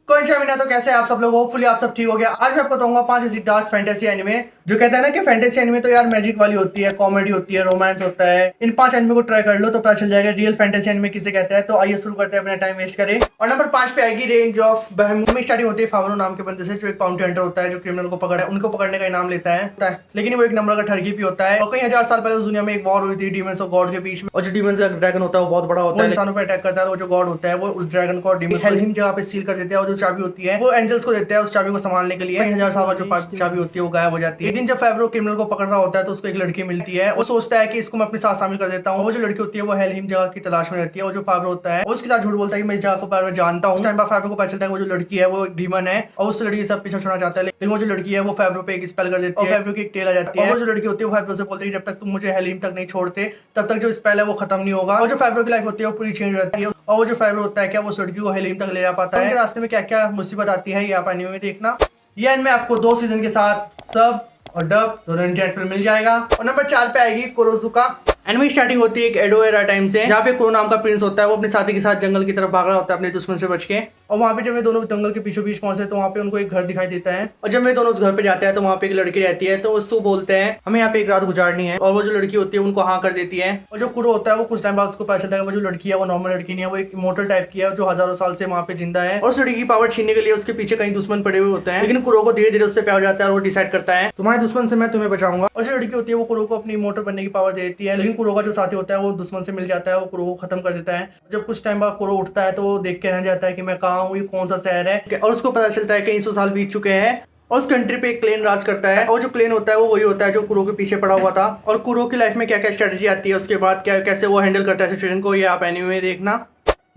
कोई चामिना तो कैसे आप सब लोग, होपफुली आप सब ठीक हो गया। आज मैं आपको बताऊंगा 5 ऐसी डार्क फैंटेसी एनिमे जो कहते हैं ना कि फैंटेसी एनिमे तो यार मैजिक वाली होती है, कॉमेडी होती है, रोमांस होता है। इन 5 एनिमे को ट्राई कर लो तो पता चल जाएगा रियल फैंटेसी एनिमे किसे कहते हैं। तो आइए शुरू करते हैं, अपना टाइम वेस्ट करें। और नंबर 5 पे आएगी रेंज ऑफ बहमूमी। स्टार्टिंग होती है फावरो नाम के बंदे से, जो एक बाउंटी हंटर होता है, जो क्रिमिनल को पकड़ा है उनको पकड़ने का इनाम लेता है। लेकिन वो एक नंबर का ठगी भी होता है। और कई हजार साल पहले उस दुनिया में एक वॉर हुई थी डीमंस और गॉड के बीच में। और जो डीमंस का ड्रैगन होता है वो बहुत बड़ा होता है, इंसानों पर अटैक करता है। वो जो गॉड होता है वो उस ड्रैगन को हेलहिम जगह पे सील कर देते हैं। और जो चाबी होती है वो एंजल्स को देते हैं उस चाबी को संभालने के लिए। 1000 साल बाद जो चाबी होती है वो गायब हो जाती है। एक दिन जब फेवरो क्रिमिनल को पकड़ रहा होता है तो उसको एक लड़की मिलती है। वो सोचता है कि इसको मैं अपने साथ शामिल कर देता हूँ। वो जो लड़की होती है वो हेलहिम जगह की तलाश में रहती है। और जो फेवरो होता है वो उसके साथ झूठ बोलता है कि मैं इस जगह को बारे में जानता हूँ। फेवरो को पता चलता है वो जो लड़की है वो डीमन है और उस लड़की सब पीछे छोड़ना चाहता है। लेकिन वो जो लड़की है वो फेवरो पे एक स्पेल कर देती है। फेवरो की एक टेल आ जाती है। और वो जो लड़की होती है वो फेवरो से बोलती है कि जब तक तुम मुझे हेलहिम तक नहीं छोड़ते तब तक जो स्पेल है वो खत्म नहीं होगा। और जो फेवरो की लाइफ होती है वो पूरी चेंज हो जाती है। और वो जो फेवरो होता है क्या वो उस लड़की को हेलहिम तक ले जा पाता है। रास्ते में क्या क्या मुसीबत आती है ये आप एनीमे में देखना। ये एनीमे आपको 2 सीजन के साथ सब और डब दोनों इंटरनेट पर मिल जाएगा। और नंबर 4 पे आएगी कोरोजुका। एनिमे स्टार्टिंग होती है एक एडो एरा टाइम से, जहाँ पे कुरो नाम का प्रिंस होता है। वो अपने साथी के साथ जंगल की तरफ भाग रहा होता है अपने दुश्मन से बच के। और वहाँ पे जब वे दोनों जंगल के बीचों बीच पहुंचे तो वहाँ पे उनको एक घर दिखाई देता है। और जब वे दोनों उस घर पे जाते हैं तो वहाँ पे एक लड़की रहती है। तो उसको बोलते हैं हमें यहाँ पे एक रात गुजारनी है। और वो जो लड़की होती है उनको हाँ कर देती है। और जो कुरो होता है वो कुछ टाइम बाद उसको पता चलता है वो जो लड़की है वो नॉर्मल लड़की नहीं है, वो एक इमोर्टल टाइप की है जो हजारों साल से वहाँ पे जिंदा है। और उस लड़की की पावर छीनने के लिए उसके पीछे कई दुश्मन पड़े हुए होते हैं। लेकिन कुरो को धीरे धीरे उससे प्यार हो जाता है और वो डिसाइड करता है तुम्हारे दुश्मन से मैं तुम्हें बचाऊंगा। और जो लड़की होती है वो कुरो को अपनी इमोर्टल बनने की पावर देती है। लेकिन कुरो का जो साथी होता है वो दुश्मन से मिल जाता है, वो कुरो को खत्म कर देता है। जब कुछ टाइम बाद कुरो उठता है तो वो देख के रह जाता है कि मैं कहाँ हूँ, ये कौन सा शहर है। और उसको पता चलता है कि 100 साल बीत चुके हैं और उस कंट्री पे एक क्लेन राज करता है। और जो क्लेन होता है वो वही होता है जो कुरो के पीछे पड़ा हुआ था। और कुरो की लाइफ में क्या क्या स्ट्रेटजी आती है उसके बाद क्या कैसे वो हैंडल करता है सिचुएशन को, ये आप एनीमे में देखना।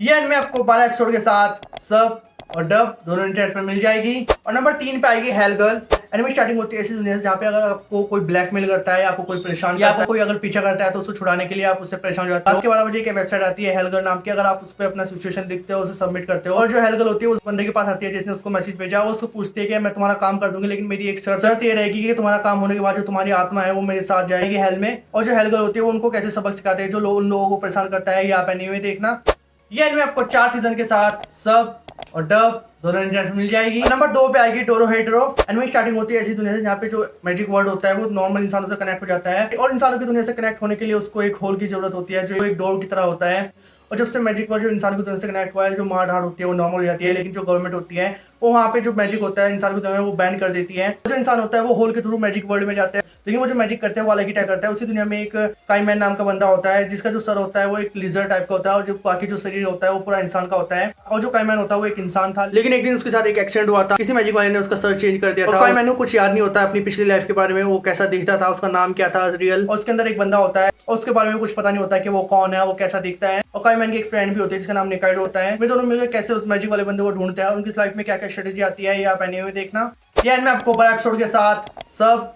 ये एनीमे आपको 12 एपिसोड के साथ सब और डब दोनों इंटरनेट पर मिल जाएगी। और नंबर 3 पे आएगी हेल गर्ल। एनिमे स्टार्टिंग होती है ऐसी दुनिया से जहाँ पे अगर आपको कोई ब्लैकमेल करता है, आपको कोई परेशान करता है, कोई अगर पीछा करता है तो उसको छुड़ाने के लिए आप उससे परेशान हो जाते हो। 12 बजे एक वेबसाइट आती है हेल गर्ल नाम की। अगर आप उस पर अपना सिचुएशन लिखते हो, उसे सबमिट करते हो और जो हेल गर्ल होती है उस बंदे के पास आती है जिसने उसको मैसेज भेजा। वो उसको पूछती है कि मैं तुम्हारा काम कर दूंगी लेकिन मेरी एक शर्त ये रहेगी कि तुम्हारा काम होने के बाद जो तुम्हारी आत्मा है वो मेरे साथ जाएगी हेल में। और जो हेल गर्ल होती है वो उनको कैसे सबक सिखाते हैं जो उन लोगों को परेशान करता है, ये आप एनीमे देखना। ये एनीमे आपको 4 सीजन के साथ सब और डब दोनों इंटरनेट मिल जाएगी। नंबर 2 पे आएगी टोरोहेटरो। एनिमे स्टार्टिंग होती है ऐसी दुनिया से जहाँ पे जो मैजिक वर्ड होता है वो नॉर्मल इंसानों से कनेक्ट हो जाता है। और इंसानों की दुनिया से कनेक्ट होने के लिए उसको एक होल की जरूरत होती है जो एक डोर की तरह होता है। और जब से मैजिक वर्ड जो इंसान की दुनिया से कनेक्ट हुआ है, जो मार धाड़ होती है वो नॉर्मल हो जाती है। लेकिन जो गवर्नमेंट होती है वो वहाँ पे जो मैजिक होता है इंसान की दुनिया में वो बैन कर देती है। जो इंसान होता है वो होल के थ्रू मैजिक वर्ल्ड में जाते हैं। लेकिन वो जो मैजिक करते हैं वो अलग ही टाइप करता है। उसी दुनिया में एक काईमैन नाम का बंदा होता है जिसका जो सर होता है वो एक लिजर्ड टाइप का होता है और जो बाकी जो शरीर होता है वो पूरा इंसान का होता है। और जो काईमैन होता है वो एक इंसान था। लेकिन एक दिन उसके साथ एक एक्सीडेंट हुआ था, किसी मैजिक वाले ने उसका सर चेंज कर दिया था। काईमैन को कुछ याद नहीं होता अपनी पिछली लाइफ के बारे में, वो कैसा दिखता था, उसका नाम क्या था रियल। और उसके अंदर एक बंदा होता है और उसके बारे में कुछ पता नहीं होता कि वो कौन है, वो कैसा दिखता है। और काईमैन की एक फ्रेंड भी होती है जिसका नाम निकाइडो होता है। वे दोनों मिलकर कैसे उस मैजिक वाले बंदे को ढूंढते हैं और उनकी लाइफ में क्या क्या स्ट्रेटेजी आती है, ये आप एनीमे में देखना। ये एनीमे आपको 12 एपिसोड के साथ सब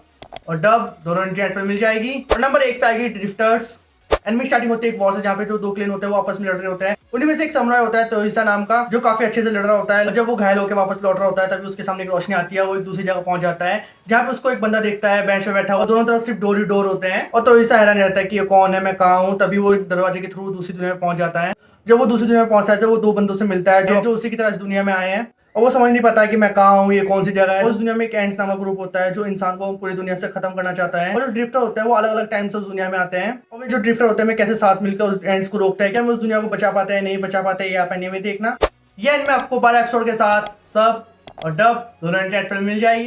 और डब दोनों इंटरनेट पर मिल जाएगी। और नंबर 1 पे आएगी ड्रिफ्टर्स। एनिमे स्टार्टिंग होती है एक वॉर से जहाँ पे जो 2 क्लेन होते हैं वो आपस में लड़ रहे होते हैं। उन्हीं में से एक समुराई होता है तोहिसा नाम का जो काफी अच्छे से लड़ रहा होता है। जब वो घायल होकर वापस लौट रहा होता है तभी उसके सामने एक रोशनी आती है, वो एक दूसरी जगह पहुंच जाता है जहाँ पे उसको एक बंदा देखता है बेंच पे बैठा हुआ। दोनों तरफ सिर्फ डोर ही डोर होते हैं और तोहिसा हैरान रहता है कि ये कौन है, मैं कहाँ हूँ। तभी वो दरवाजे के थ्रू दूसरी दुनिया में पहुंच जाता है। जब वो दूसरी दुनिया में पहुंचता है तो वो 2 बंदों से मिलता है जो उसी की तरह इस दुनिया में आए हैं। और वो समझ नहीं पाता है कि मैं कहाँ हूँ, ये कौन सी जगह है। उस दुनिया में एक एंड्स नामक ग्रुप होता है जो इंसान को पूरी दुनिया से खत्म करना चाहता है। और जो ड्रिफ्टर होता है वो अलग अलग टाइम से उस दुनिया में आते हैं। और जो ड्रिफ्टर होते हैं कैसे साथ मिलकर उस एंड्स को रोकते हैं, क्या हम उस दुनिया को बचा पाते हैं नहीं बचा पाते, ये आप एनीमे देखना। ये एनीमे आपको 12 एपिसोड के साथ सब और डब दोनों इंटरनेट पर मिल जाएगी।